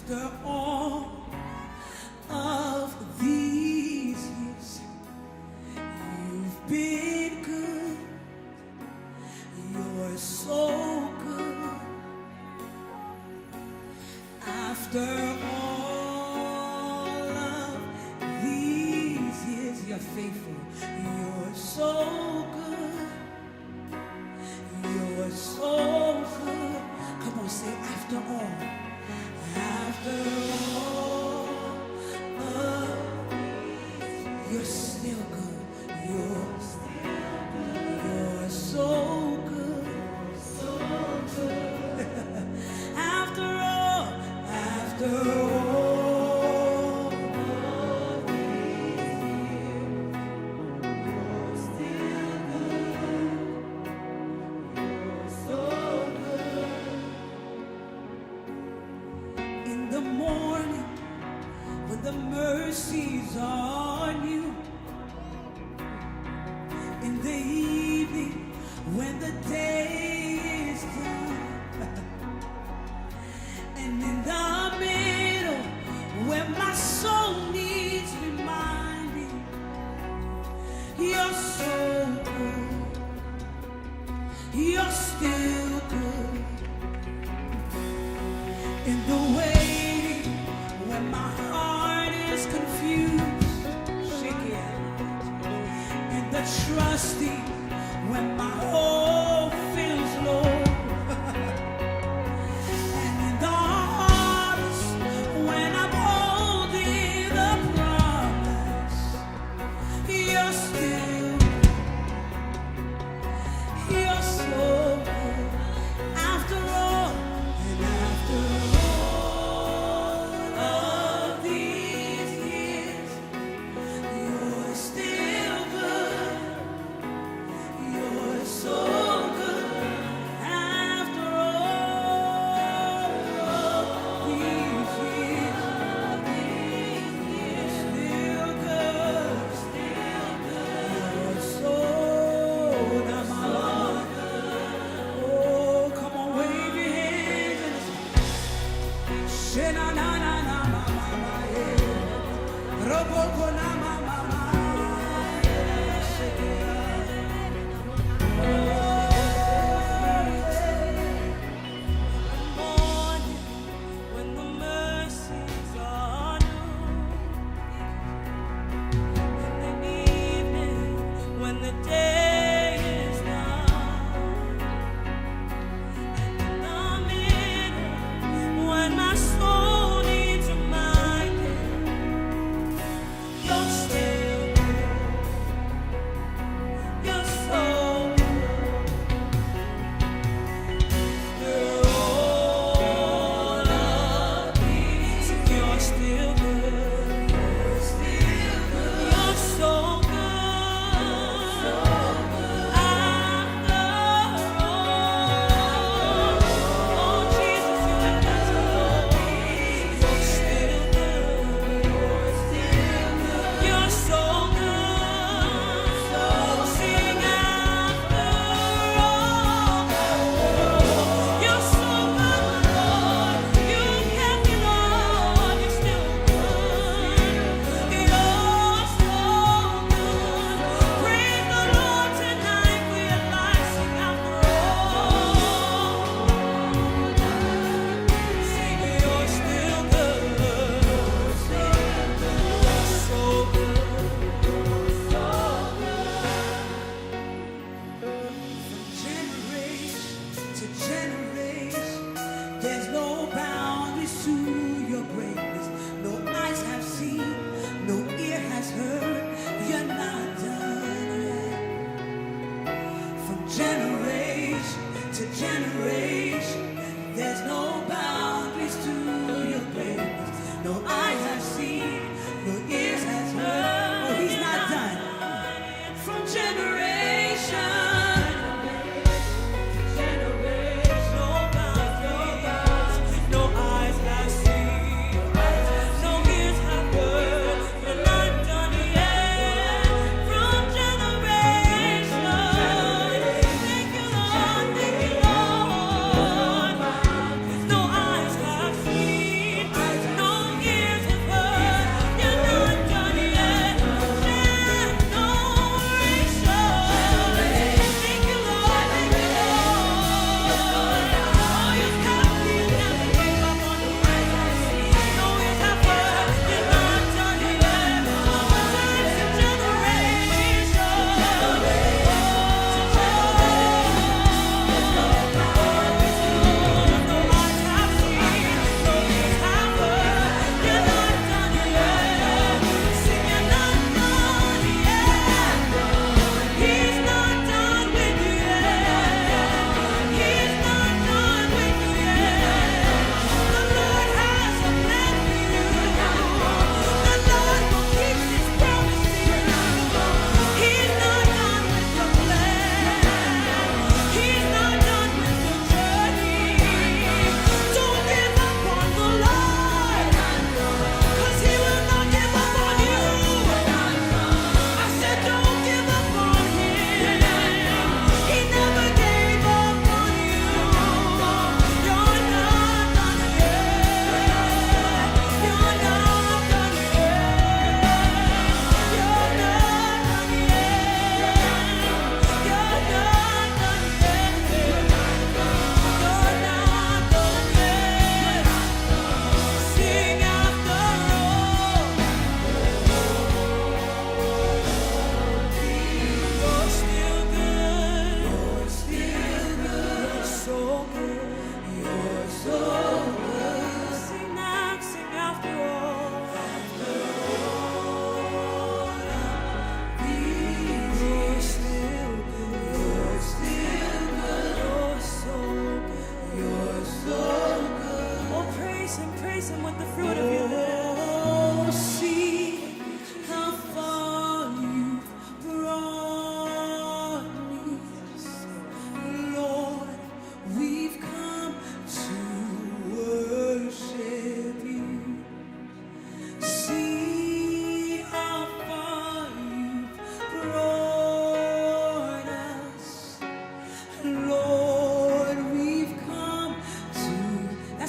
After all of these years, you've been good. You're so good. After all of these years, you're faithful. You're so good. You're so good. Come on, say after all. After all of these, you're still good. You're still good. You're so good. So good. After all of these years, you're still good. You're so good. In the morning, when the mercies are new. In the evening, when the day is done. And in the middle, when my soul needs reminding, you're so good. You're still good. In the waiting, when my heart is confused, shake it. In the trusting, when my hope feels low. And in the harvest, when I'm holding the promise, you're still, you're so good. After all, and after all of these years, you're still good. You're so good. After all of these years, you're still good. You're so good. Oh, come on, wave your hands and say, na na na na ma ma ma yeah. Roboko na ma ma ma yeah. Shake it. Morning, when the mercies are new. In the evening, when the day is done. And in the middle, when my soul needs reminding,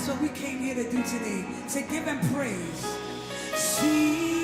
That's what we came here to do today, to give him praise. See